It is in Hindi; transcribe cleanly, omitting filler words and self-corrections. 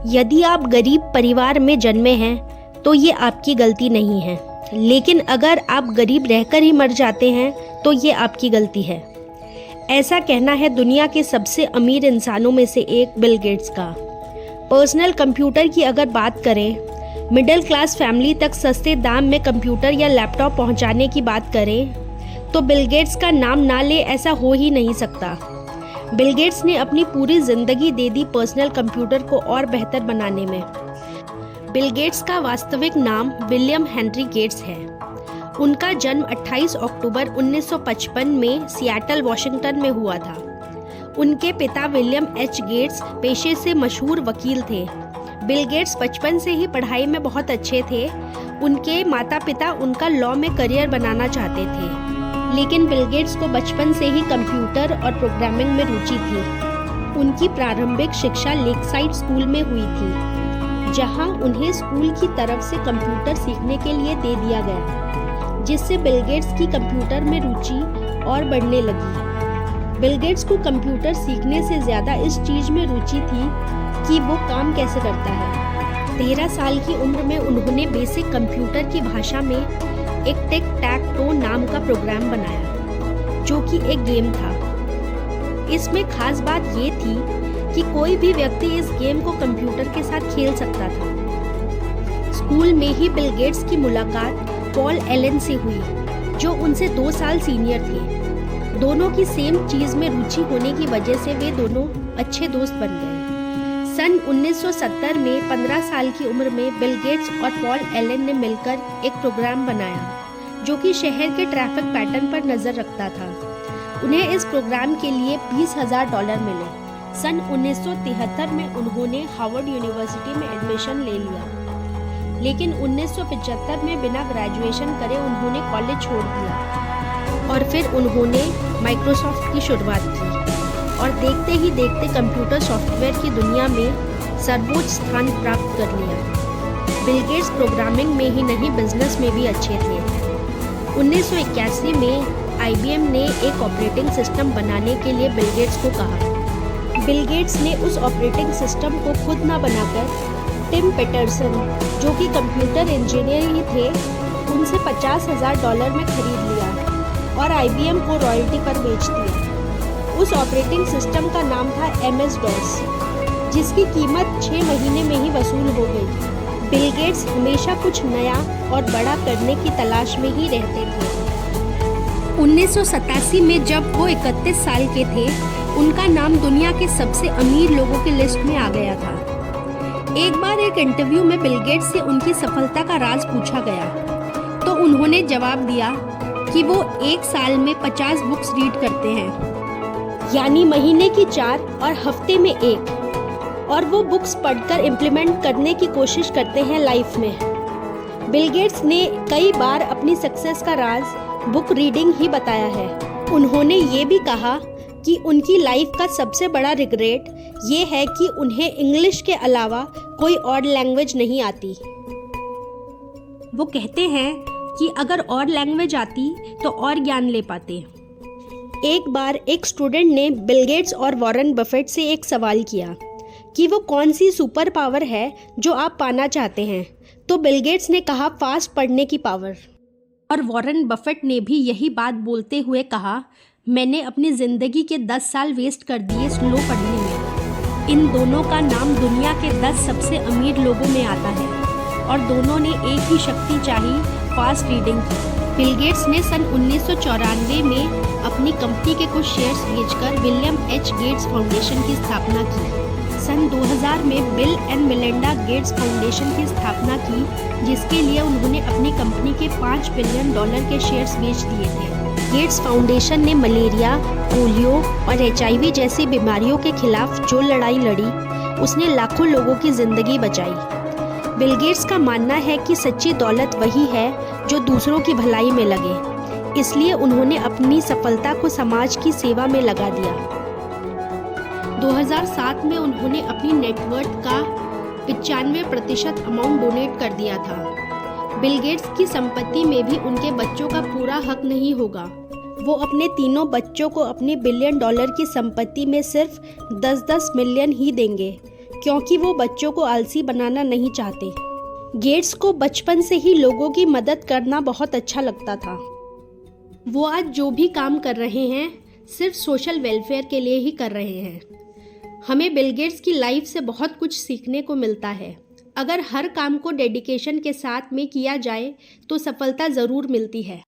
यदि आप गरीब परिवार में जन्मे हैं तो ये आपकी गलती नहीं है, लेकिन अगर आप गरीब रहकर ही मर जाते हैं तो ये आपकी गलती है। ऐसा कहना है दुनिया के सबसे अमीर इंसानों में से एक बिल गेट्स का। पर्सनल कंप्यूटर की अगर बात करें, मिडिल क्लास फैमिली तक सस्ते दाम में कंप्यूटर या लैपटॉप पहुंचाने की बात करें तो बिल गेट्स का नाम ना ले ऐसा हो ही नहीं सकता। बिल गेट्स ने अपनी पूरी ज़िंदगी दे दी पर्सनल कंप्यूटर को और बेहतर बनाने में। बिल गेट्स का वास्तविक नाम विलियम हेनरी गेट्स है। उनका जन्म 28 अक्टूबर 1955 में सिएटल, वॉशिंगटन में हुआ था। उनके पिता विलियम एच गेट्स पेशे से मशहूर वकील थे। बिल गेट्स बचपन से ही पढ़ाई में बहुत अच्छे थे। उनके माता पिता उनका लॉ में करियर बनाना चाहते थे, लेकिन बिल गेट्स को बचपन से ही कंप्यूटर और प्रोग्रामिंग में रुचि थी। उनकी प्रारंभिक शिक्षा लेकसाइड स्कूल में हुई थी, जहां उन्हें स्कूल की तरफ से कंप्यूटर सीखने के लिए दे दिया गया, जिससे बिल गेट्स की कंप्यूटर में रुचि और बढ़ने लगी। बिल गेट्स को कंप्यूटर सीखने से ज़्यादा इस चीज़ में रुचि थी कि वो काम कैसे करता है। 13 साल की उम्र में उन्होंने बेसिक कंप्यूटर की भाषा में एक टिक टैक टो नाम का प्रोग्राम बनाया, जो कि एक गेम था। इसमें खास बात ये थी कि कोई भी व्यक्ति इस गेम को कंप्यूटर के साथ खेल सकता था। स्कूल में ही बिल गेट्स की मुलाकात पॉल एलन से हुई, जो उनसे 2 साल सीनियर थे। दोनों की सेम चीज़ में रुचि होने की वजह से वे दोनों अच्छे दोस्त बन गए। सन 1970 में 15 साल की उम्र में बिल गेट्स और पॉल एलन ने मिलकर एक प्रोग्राम बनाया, जो कि शहर के ट्रैफिक पैटर्न पर नज़र रखता था। उन्हें इस प्रोग्राम के लिए $20,000 मिले। सन 1973 में उन्होंने हार्वर्ड यूनिवर्सिटी में एडमिशन ले लिया, लेकिन 1975 में बिना ग्रेजुएशन करे उन्होंने कॉलेज छोड़ दिया और फिर उन्होंने माइक्रोसॉफ्ट की शुरुआत की और देखते ही देखते कंप्यूटर सॉफ्टवेयर की दुनिया में सर्वोच्च स्थान प्राप्त कर लिया। बिल गेट्स प्रोग्रामिंग में ही नहीं, बिजनेस में भी अच्छे थे। 1981 में IBM ने एक ऑपरेटिंग सिस्टम बनाने के लिए बिल गेट्स को कहा। बिल गेट्स ने उस ऑपरेटिंग सिस्टम को खुद न बनाकर टिम पीटरसन, जो कि कंप्यूटर इंजीनियर ही थे, उनसे $50,000 में खरीद लिया और IBM को रॉयल्टी पर बेच दिया। उस ऑपरेटिंग सिस्टम का नाम था MS-DOS, जिसकी कीमत 6 महीने में ही वसूल हो गई। बिल गेट्स हमेशा कुछ नया और बड़ा करने की तलाश में ही रहते थे। 1987 में जब वो 31 साल के थे, उनका नाम दुनिया के सबसे अमीर लोगों की लिस्ट में आ गया था। एक बार एक इंटरव्यू में बिल गेट्स से उनकी सफलता का राज पूछा गया, तो उन्होंने जवाब दिया कि वो एक साल में 50 बुक्स रीड करते हैं, यानी महीने की 4 और हफ्ते में 1, और वो बुक्स पढ़कर इम्प्लीमेंट करने की कोशिश करते हैं लाइफ में। बिल गेट्स ने कई बार अपनी सक्सेस का राज बुक रीडिंग ही बताया है। उन्होंने ये भी कहा कि उनकी लाइफ का सबसे बड़ा रिग्रेट ये है कि उन्हें इंग्लिश के अलावा कोई और लैंग्वेज नहीं आती। वो कहते हैं कि अगर और लैंग्वेज आती तो और ज्ञान ले पाते। एक बार एक स्टूडेंट ने बिल गेट्स और वॉरेन बफेट से एक सवाल किया कि वो कौन सी सुपर पावर है जो आप पाना चाहते हैं, तो बिल गेट्स ने कहा फास्ट पढ़ने की पावर, और वॉरेन बफेट ने भी यही बात बोलते हुए कहा, मैंने अपनी ज़िंदगी के 10 साल वेस्ट कर दिए स्लो पढ़ने में। इन दोनों का नाम दुनिया के 10 सबसे अमीर लोगों में आता है और दोनों ने एक ही शक्ति चाहिए, फास्ट रीडिंग की। बिल गेट्स ने सन 1994 में अपनी कंपनी के कुछ शेयर्स बेचकर विलियम एच गेट्स फाउंडेशन की स्थापना की। सन 2000 में bill and Melinda Gates foundation की स्थापना की, जिसके लिए उन्होंने अपनी कंपनी के $5 बिलियन के शेयर्स बेच दिए थे। गेट्स फाउंडेशन ने मलेरिया, पोलियो और HIV जैसी बीमारियों के खिलाफ जो लड़ाई लड़ी, उसने लाखों लोगों की जिंदगी बचाई। बिल गेट्स का मानना है कि सच्ची दौलत वही है जो दूसरों की भलाई में लगे, इसलिए उन्होंने अपनी सफलता को समाज की सेवा में लगा दिया। 2007 में उन्होंने अपनी नेटवर्थ का 95% अमाउंट डोनेट कर दिया था। बिल गेट्स की संपत्ति में भी उनके बच्चों का पूरा हक नहीं होगा। वो अपने तीनों बच्चों को अपने $1 बिलियन की संपत्ति में सिर्फ 10-10 मिलियन ही देंगे, क्योंकि वो बच्चों को आलसी बनाना नहीं चाहते। गेट्स को बचपन से ही लोगों की मदद करना बहुत अच्छा लगता था। वो आज जो भी काम कर रहे हैं सिर्फ सोशल वेलफेयर के लिए ही कर रहे हैं। हमें बिल गेट्स की लाइफ से बहुत कुछ सीखने को मिलता है। अगर हर काम को डेडिकेशन के साथ में किया जाए तो सफलता ज़रूर मिलती है।